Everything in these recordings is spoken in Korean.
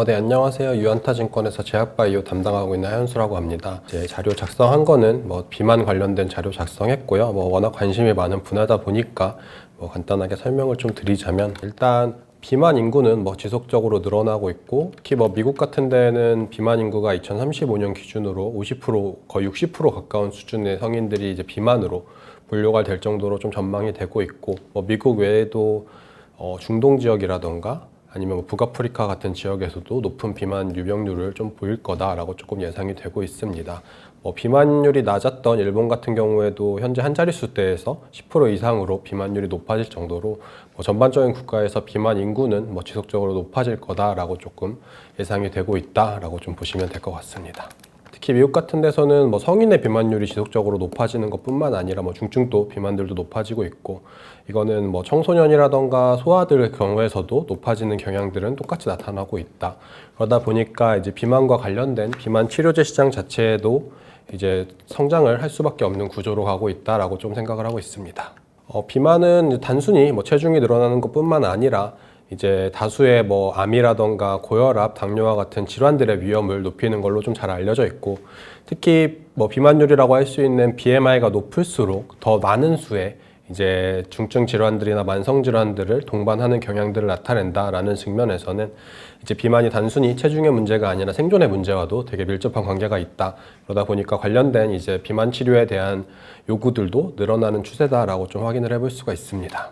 네, 안녕하세요. 유안타증권에서 제약바이오 담당하고 있는 하현수라고 합니다. 이제 자료 작성한 거는 비만 관련된 자료 작성했고요. 워낙 관심이 많은 분야다 보니까 간단하게 설명을 좀 드리자면, 일단 비만 인구는 지속적으로 늘어나고 있고, 특히 미국 같은 데는 비만 인구가 2035년 기준으로 50%, 거의 60% 가까운 수준의 성인들이 이제 비만으로 분류가 될 정도로 좀 전망이 되고 있고, 미국 외에도 중동 지역이라던가 아니면 북아프리카 같은 지역에서도 높은 비만 유병률을 좀 보일 거다라고 조금 예상이 되고 있습니다. 비만율이 낮았던 일본 같은 경우에도 현재 한 자릿수대에서 10% 이상으로 비만율이 높아질 정도로 전반적인 국가에서 비만 인구는 지속적으로 높아질 거다라고 조금 예상이 되고 있다라고 좀 보시면 될 것 같습니다. 특히 미국 같은 데서는 성인의 비만율이 지속적으로 높아지는 것뿐만 아니라 중증도 비만들도 높아지고 있고, 이거는 청소년이라던가 소아들 경우에서도 높아지는 경향들은 똑같이 나타나고 있다. 그러다 보니까 이제 비만과 관련된 비만 치료제 시장 자체에도 이제 성장을 할 수밖에 없는 구조로 가고 있다라고 좀 생각을 하고 있습니다. 비만은 단순히 체중이 늘어나는 것뿐만 아니라 이제 다수의 암이라던가 고혈압, 당뇨와 같은 질환들의 위험을 높이는 걸로 좀 잘 알려져 있고, 특히 비만율이라고 할 수 있는 BMI가 높을수록 더 많은 수의 이제 중증 질환들이나 만성 질환들을 동반하는 경향들을 나타낸다라는 측면에서는 이제 비만이 단순히 체중의 문제가 아니라 생존의 문제와도 되게 밀접한 관계가 있다. 그러다 보니까 관련된 이제 비만 치료에 대한 요구들도 늘어나는 추세다라고 좀 확인을 해볼 수가 있습니다.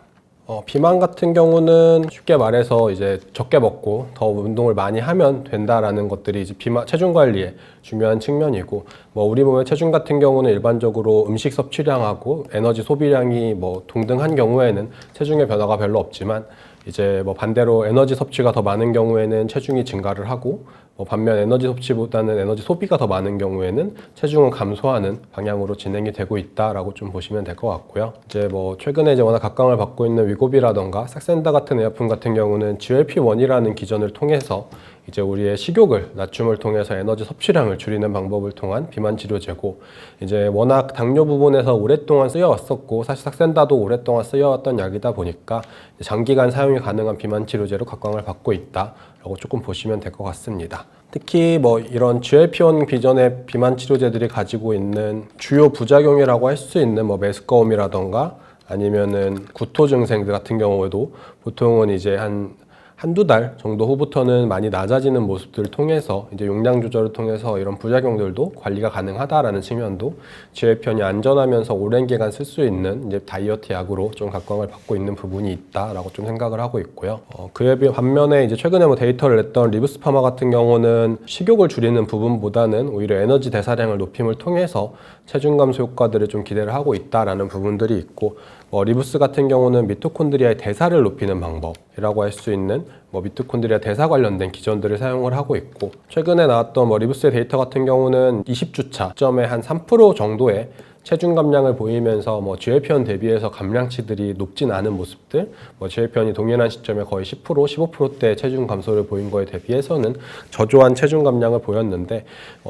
비만 같은 경우는 쉽게 말해서 이제 적게 먹고 더 운동을 많이 하면 된다라는 것들이 이제 체중 관리에 중요한 측면이고, 우리 몸의 체중 같은 경우는 일반적으로 음식 섭취량하고 에너지 소비량이 동등한 경우에는 체중의 변화가 별로 없지만, 이제 반대로 에너지 섭취가 더 많은 경우에는 체중이 증가를 하고, 반면 에너지 섭취보다는 에너지 소비가 더 많은 경우에는 체중은 감소하는 방향으로 진행이 되고 있다라고 좀 보시면 될 것 같고요. 이제 최근에 이제 워낙 각광을 받고 있는 위고비라던가 삭센다 같은 의약품 같은 경우는 GLP-1이라는 기전을 통해서 이제 우리의 식욕을 낮춤을 통해서 에너지 섭취량을 줄이는 방법을 통한 비만 치료제고, 이제 워낙 당뇨 부분에서 오랫동안 쓰여왔었고, 사실 삭센다도 오랫동안 쓰여왔던 약이다 보니까 장기간 사용이 가능한 비만 치료제로 각광을 받고 있다라고 조금 보시면 될 것 같습니다. 특히 이런 GLP-1 기전의 비만 치료제들이 가지고 있는 주요 부작용이라고 할 수 있는 메스꺼움이라던가 아니면은 구토 증상들 같은 경우에도 보통은 이제 한두 달 정도 후부터는 많이 낮아지는 모습들을 통해서 이제 용량 조절을 통해서 이런 부작용들도 관리가 가능하다라는 측면도 GLP-1이 안전하면서 오랜 기간 쓸 수 있는 이제 다이어트 약으로 좀 각광을 받고 있는 부분이 있다라고 좀 생각을 하고 있고요. 그에 비해 반면에 이제 최근에 데이터를 냈던 리브스 파마 같은 경우는 식욕을 줄이는 부분보다는 오히려 에너지 대사량을 높임을 통해서 체중 감소 효과들을 좀 기대를 하고 있다라는 부분들이 있고, 리브스 같은 경우는 미토콘드리아의 대사를 높이는 방법이라고 할 수 있는 미토콘드리아 대사 관련된 기전들을 사용을 하고 있고, 최근에 나왔던 리브스의 데이터 같은 경우는 20주차 점에 한 3% 정도의 체중 감량을 보이면서 GLP-1 대비해서 감량치들이 높진 않은 모습들, GLP-1이 동일한 시점에 거의 10%, 15%대 체중 감소를 보인 거에 대비해서는 저조한 체중 감량을 보였는데,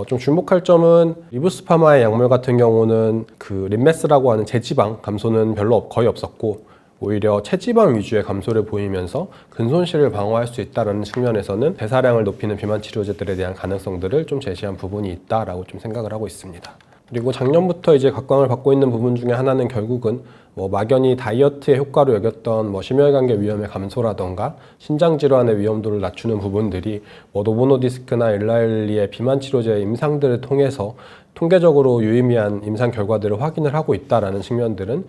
좀 주목할 점은 리브스 파마의 약물 같은 경우는 그 림메스라고 하는 제지방 감소는 거의 없었고, 오히려 체지방 위주의 감소를 보이면서 근손실을 방어할 수 있다는 측면에서는 대사량을 높이는 비만 치료제들에 대한 가능성들을 좀 제시한 부분이 있다라고 좀 생각을 하고 있습니다. 그리고 작년부터 이제 각광을 받고 있는 부분 중에 하나는 결국은 막연히 다이어트의 효과로 여겼던 심혈관계 위험의 감소라던가 신장 질환의 위험도를 낮추는 부분들이 노보노디스크나 일라일리의 비만 치료제 임상들을 통해서 통계적으로 유의미한 임상 결과들을 확인을 하고 있다라는 측면들은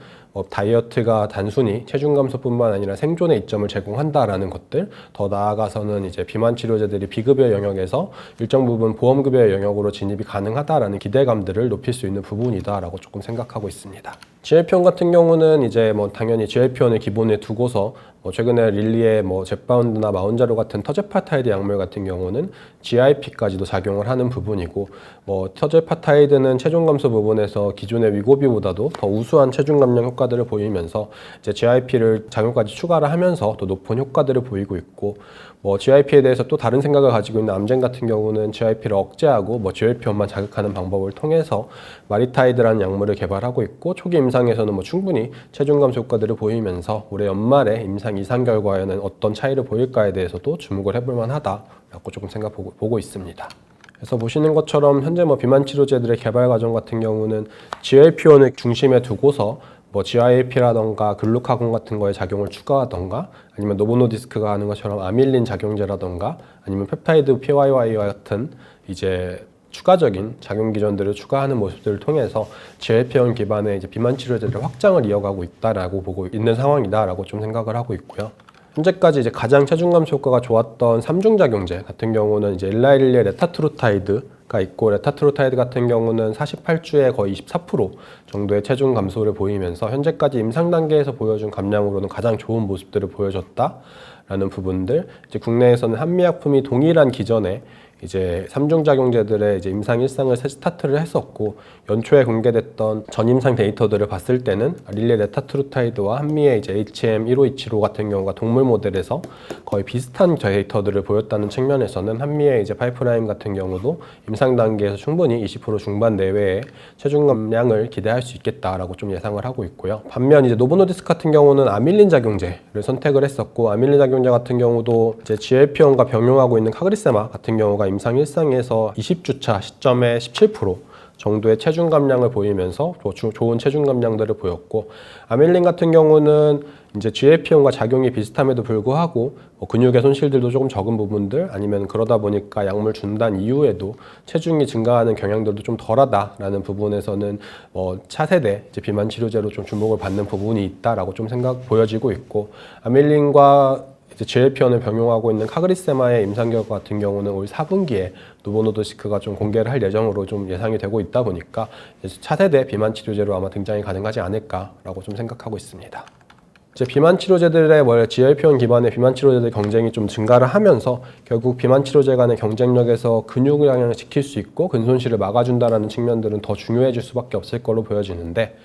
다이어트가 단순히 체중 감소뿐만 아니라 생존의 이점을 제공한다라는 것들, 더 나아가서는 이제 비만 치료제들이 비급여 영역에서 일정 부분 보험급여의 영역으로 진입이 가능하다라는 기대감들을 높일 수 있는 부분이다라고 조금 생각하고 있습니다. GLP-1 같은 경우는 이제 당연히 GLP-1을 기본에 두고서 최근에 릴리의 젯바운드나 마운자로 같은 터제파타이드 약물 같은 경우는 GIP까지도 작용을 하는 부분이고, 티어제파타이드는 체중 감소 부분에서 기존의 위고비보다도 더 우수한 체중 감량 효과들을 보이면서 이제 GIP를 작용까지 추가를 하면서 더 높은 효과들을 보이고 있고, GIP에 대해서 또 다른 생각을 가지고 있는 암젠 같은 경우는 GIP를 억제하고 GLP-1만 자극하는 방법을 통해서 마리타이드라는 약물을 개발하고 있고, 초기 임상에서는 충분히 체중 감소 효과들을 보이면서 올해 연말에 임상 2상 결과에는 어떤 차이를 보일까에 대해서도 주목을 해볼 만하다라고 조금 보고 있습니다. 그래서 보시는 것처럼 현재 비만 치료제들의 개발 과정 같은 경우는 GLP-1을 중심에 두고서 GIP라던가 글루카곤 같은 거에 작용을 추가하던가, 아니면 노보노디스크가 하는 것처럼 아밀린 작용제라던가, 아니면 펩타이드 PYY와 같은 이제 추가적인 작용 기전들을 추가하는 모습들을 통해서 GLP-1 기반의 이제 비만 치료제들의 확장을 이어가고 있다라고 보고 있는 상황이다라고 좀 생각을 하고 있고요. 현재까지 이제 가장 체중 감소 효과가 좋았던 3중 작용제 같은 경우는 이제 일라이릴리의 레타트루타이드가 있고, 레타트루타이드 같은 경우는 48주에 거의 24% 정도의 체중 감소를 보이면서 현재까지 임상 단계에서 보여준 감량으로는 가장 좋은 모습들을 보여줬다라는 부분들, 이제 국내에서는 한미약품이 동일한 기전에 이제 3중 작용제들의 이제 임상 1상을 새 스타트를 했었고, 연초에 공개됐던 전임상 데이터들을 봤을 때는 릴레 레타트루타이드와 한미의 이제 HM1527호 같은 경우가 동물 모델에서 거의 비슷한 데이터들을 보였다는 측면에서는 한미의 이제 파이프라인 같은 경우도 임상 단계에서 충분히 20% 중반 내외의 체중 감량을 기대할 수 있겠다라고 좀 예상을 하고 있고요. 반면 이제 노보노디스크 같은 경우는 아밀린 작용제를 선택을 했었고, 아밀린 작용제 같은 경우도 이제 GLP-1과 병용하고 있는 카그리세마 같은 경우가 임상 1상에서 20주차 시점에 17% 정도의 체중 감량을 보이면서 좋은 체중 감량들을 보였고, 아밀린 같은 경우는 이제 GLP-1과 작용이 비슷함에도 불구하고 근육의 손실들도 조금 적은 부분들, 아니면 그러다 보니까 약물 중단 이후에도 체중이 증가하는 경향들도 좀 덜하다라는 부분에서는 차세대 이제 비만 치료제로 좀 주목을 받는 부분이 있다라고 좀 보여지고 있고, 아밀린과 이제 GLP-1을 병용하고 있는 카그리세마의 임상 결과 같은 경우는 올 4분기에 노보노디스크가 좀 공개를 할 예정으로 좀 예상이 되고 있다 보니까 차세대 비만 치료제로 아마 등장이 가능하지 않을까라고 좀 생각하고 있습니다. 이제 비만 치료제들의 GLP-1 기반의 비만 치료제들 경쟁이 좀 증가를 하면서 결국 비만 치료제 간의 경쟁력에서 근육 양량을 지킬 수 있고 근손실을 막아준다라는 측면들은 더 중요해질 수밖에 없을 걸로 보여지는데,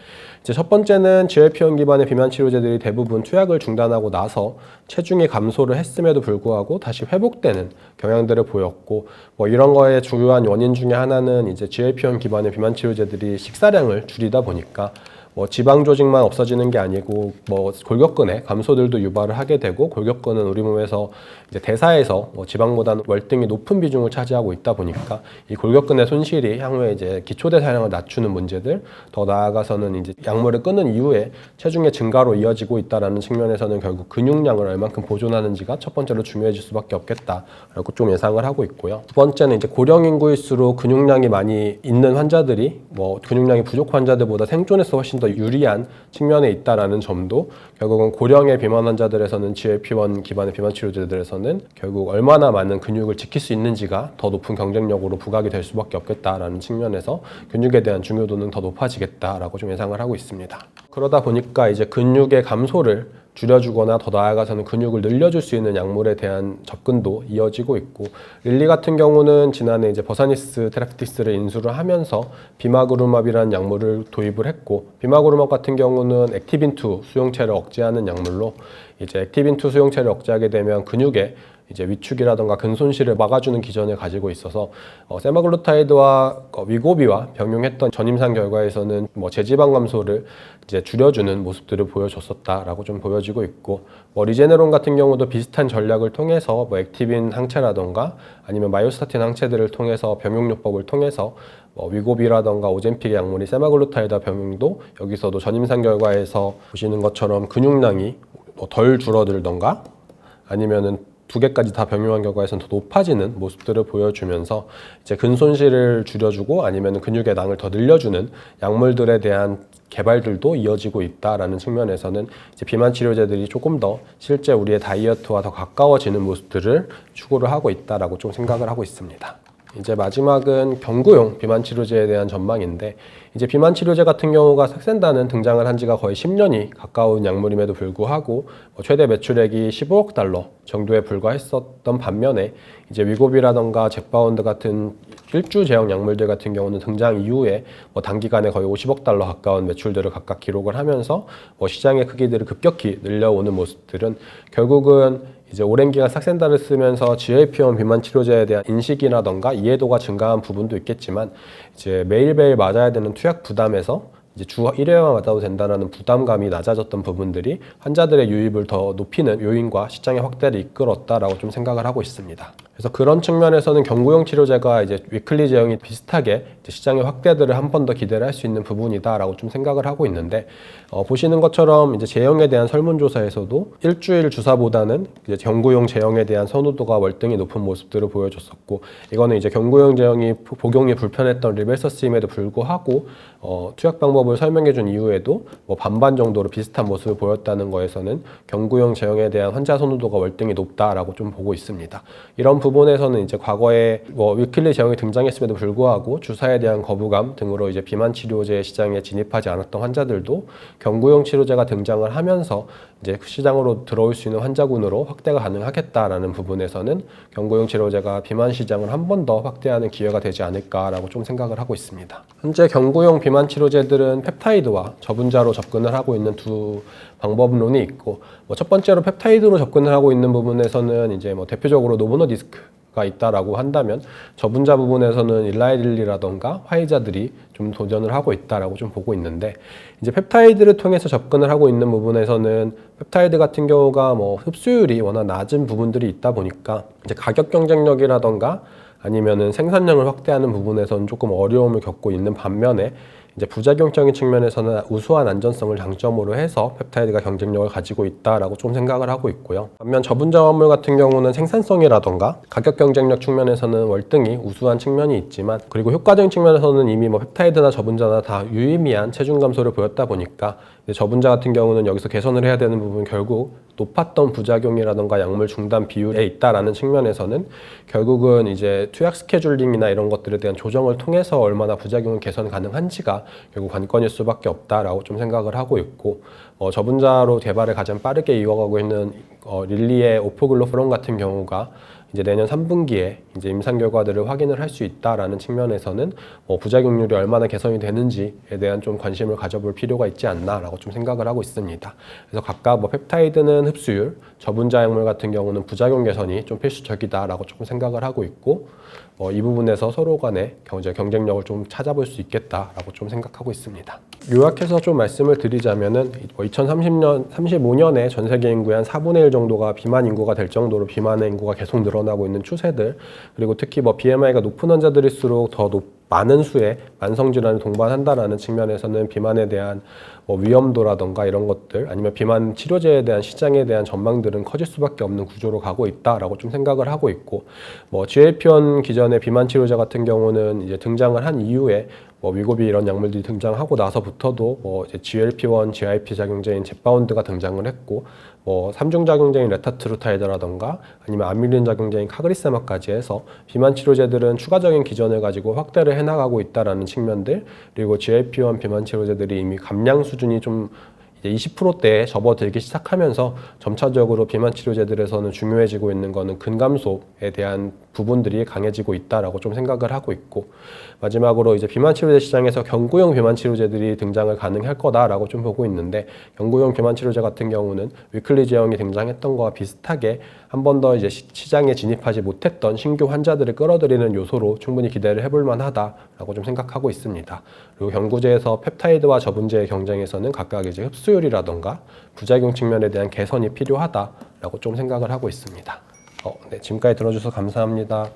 이제 첫 번째는 GLP-1 기반의 비만 치료제들이 대부분 투약을 중단하고 나서 체중이 감소를 했음에도 불구하고 다시 회복되는 경향들을 보였고, 이런 거의 주요한 원인 중에 하나는 이제 GLP-1 기반의 비만 치료제들이 식사량을 줄이다 보니까 지방 조직만 없어지는 게 아니고 골격근의 감소들도 유발을 하게 되고, 골격근은 우리 몸에서 이제 대사에서 지방보다는 월등히 높은 비중을 차지하고 있다 보니까 이 골격근의 손실이 향후에 이제 기초 대사량을 낮추는 문제들, 더 나아가서는 이제 약물을 끊은 이후에 체중의 증가로 이어지고 있다라는 측면에서는 결국 근육량을 얼만큼 보존하는지가 첫 번째로 중요해질 수밖에 없겠다라고 좀 예상을 하고 있고요. 두 번째는 이제 고령 인구일수록 근육량이 많이 있는 환자들이 근육량이 부족한 환자들보다 생존에서 훨씬 더 유리한 측면에 있다라는 점도 결국은 고령의 비만 환자들에서는 GLP-1 기반의 비만 치료제들에서는 결국 얼마나 많은 근육을 지킬 수 있는지가 더 높은 경쟁력으로 부각이 될 수밖에 없겠다라는 측면에서 근육에 대한 중요도는 더 높아지겠다라고 좀 예상을 하고 있습니다. 그러다 보니까 이제 근육의 감소를 줄여주거나 더 나아가서는 근육을 늘려줄 수 있는 약물에 대한 접근도 이어지고 있고, 릴리 같은 경우는 지난해 이제 버사니스 테라피틱스를 인수를 하면서 비마그루맙이라는 약물을 도입을 했고, 비마그루맙 같은 경우는 액티빈2 수용체를 억제하는 약물로, 이제 액티빈2 수용체를 억제하게 되면 근육에 이제 위축이라던가 근손실을 막아주는 기전을 가지고 있어서 세마글루타이드와 위고비와 병용했던 전임상 결과에서는 제지방 감소를 이제 줄여주는 모습들을 보여줬었다라고 좀 보여지고 있고, 리제네론 같은 경우도 비슷한 전략을 통해서 액티빈 항체라던가 아니면 마이오스타틴 항체들을 통해서 병용요법을 통해서 위고비라던가 오젬픽의 약물이 세마글루타이드 병용도 여기서도 전임상 결과에서 보시는 것처럼 근육량이 덜 줄어들던가 아니면은 2개까지 다 병용한 결과에서는 더 높아지는 모습들을 보여주면서 이제 근손실을 줄여주고 아니면 근육의 낭을 더 늘려주는 약물들에 대한 개발들도 이어지고 있다라는 측면에서는 이제 비만 치료제들이 조금 더 실제 우리의 다이어트와 더 가까워지는 모습들을 추구를 하고 있다라고 좀 생각을 하고 있습니다. 이제 마지막은 경구용 비만 치료제에 대한 전망인데, 이제 비만 치료제 같은 경우가 삭센다는 등장을 한 지가 거의 10년이 가까운 약물임에도 불구하고 최대 매출액이 15억 달러 정도에 불과했었던 반면에, 이제 위고비라던가 잭바운드 같은 일주 제형 약물들 같은 경우는 등장 이후에 단기간에 거의 50억 달러 가까운 매출들을 각각 기록을 하면서 시장의 크기들을 급격히 늘려오는 모습들은 결국은 이제 오랜 기간 삭센다를 쓰면서 GLP-1 비만 치료제에 대한 인식이라던가 이해도가 증가한 부분도 있겠지만, 이제 매일매일 맞아야 되는 투약 부담에서 이제 주 1회만 맞아도 된다는 부담감이 낮아졌던 부분들이 환자들의 유입을 더 높이는 요인과 시장의 확대를 이끌었다라고 좀 생각을 하고 있습니다. 그래서 그런 측면에서는 경구용 치료제가 이제 위클리 제형이 비슷하게 이제 시장의 확대들을 한 번 더 기대를 할 수 있는 부분이다라고 좀 생각을 하고 있는데, 보시는 것처럼 이제 제형에 대한 설문조사에서도 일주일 주사보다는 이제 경구용 제형에 대한 선호도가 월등히 높은 모습들을 보여줬었고, 이거는 이제 경구용 제형이 복용이 불편했던 리벨서스임에도 불구하고 투약 방법을 설명해준 이후에도 반반 정도로 비슷한 모습을 보였다는 거에서는 경구용 제형에 대한 환자 선호도가 월등히 높다라고 좀 보고 있습니다. 이런 부분에서는 이제 과거에 위클리 제형이 등장했음에도 불구하고 주사에 대한 거부감 등으로 이제 비만 치료제 시장에 진입하지 않았던 환자들도 경구용 치료제가 등장을 하면서 이제 시장으로 들어올 수 있는 환자군으로 확대가 가능하겠다라는 부분에서는 경구용 치료제가 비만 시장을 한 번 더 확대하는 기회가 되지 않을까라고 좀 생각을 하고 있습니다. 현재 경구용 비만 치료제들은 펩타이드와 저분자로 접근을 하고 있는 두 방법론이 있고, 첫 번째로 펩타이드로 접근을 하고 있는 부분에서는 이제 대표적으로 노보노디스크가 있다라고 한다면, 저분자 부분에서는 일라이릴리라던가 화이자들이 좀 도전을 하고 있다라고 좀 보고 있는데, 이제 펩타이드를 통해서 접근을 하고 있는 부분에서는 펩타이드 같은 경우가 흡수율이 워낙 낮은 부분들이 있다 보니까 이제 가격 경쟁력이라던가 아니면은 생산량을 확대하는 부분에서는 조금 어려움을 겪고 있는 반면에, 이제 부작용적인 측면에서는 우수한 안전성을 장점으로 해서 펩타이드가 경쟁력을 가지고 있다라고 좀 생각을 하고 있고요. 반면 저분자 약물 같은 경우는 생산성이라던가 가격 경쟁력 측면에서는 월등히 우수한 측면이 있지만, 그리고 효과적인 측면에서는 이미 펩타이드나 저분자나 다 유의미한 체중 감소를 보였다 보니까 저분자 같은 경우는 여기서 개선을 해야 되는 부분은 결국 높았던 부작용이라던가 약물 중단 비율에 있다라는 측면에서는 결국은 이제 투약 스케줄링이나 이런 것들에 대한 조정을 통해서 얼마나 부작용을 개선 가능한지가 결국 관건일 수밖에 없다라고 좀 생각을 하고 있고, 저분자로 개발을 가장 빠르게 이어가고 있는 릴리의 오포글로프론 같은 경우가 이제 내년 3분기에 이제 임상 결과들을 확인을 할 수 있다라는 측면에서는 부작용률이 얼마나 개선이 되는지에 대한 좀 관심을 가져볼 필요가 있지 않나라고 좀 생각을 하고 있습니다. 그래서 각각 펩타이드는 흡수율, 저분자 약물 같은 경우는 부작용 개선이 좀 필수적이다라고 조금 생각을 하고 있고, 이 부분에서 서로 간의 경쟁력을 좀 찾아볼 수 있겠다라고 좀 생각하고 있습니다. 요약해서 좀 말씀을 드리자면은 2035년에 전 세계 인구의 한 4분의 1 정도가 비만 인구가 될 정도로 비만의 인구가 계속 늘어나고 있는 추세들, 그리고 특히 BMI가 높은 환자들일수록 더 많은 수의 만성질환을 동반한다라는 측면에서는 비만에 대한 위험도라던가 이런 것들, 아니면 비만 치료제에 대한 시장에 대한 전망들은 커질 수밖에 없는 구조로 가고 있다라고 좀 생각을 하고 있고, GLP-1 기존의 비만 치료제 같은 경우는 이제 등장을 한 이후에 위고비 이런 약물들이 등장하고 나서부터도 이제 GLP-1, GIP 작용제인 젯바운드가 등장을 했고, 3중 작용제인 레타트루타이드라던가 아니면 아밀린 작용제인 카그리세마까지 해서 비만 치료제들은 추가적인 기전을 가지고 확대를 해나가고 있다라는 측면들, 그리고 GLP-1 비만 치료제들이 이미 감량 수준이 좀 이제 20%대에 접어들기 시작하면서 점차적으로 비만 치료제들에서는 중요해지고 있는 거는 근감소에 대한 부분들이 강해지고 있다라고 좀 생각을 하고 있고, 마지막으로 이제 비만 치료제 시장에서 경구용 비만 치료제들이 등장을 가능할 거다라고 좀 보고 있는데, 경구용 비만 치료제 같은 경우는 위클리 제형이 등장했던 거와 비슷하게 한 번 더 이제 시장에 진입하지 못했던 신규 환자들을 끌어들이는 요소로 충분히 기대를 해볼 만하다라고 좀 생각하고 있습니다. 그리고 경구제에서 펩타이드와 저분제의 경쟁에서는 각각 이제 흡수율이라던가 부작용 측면에 대한 개선이 필요하다라고 좀 생각을 하고 있습니다. 네, 지금까지 들어주셔서 감사합니다.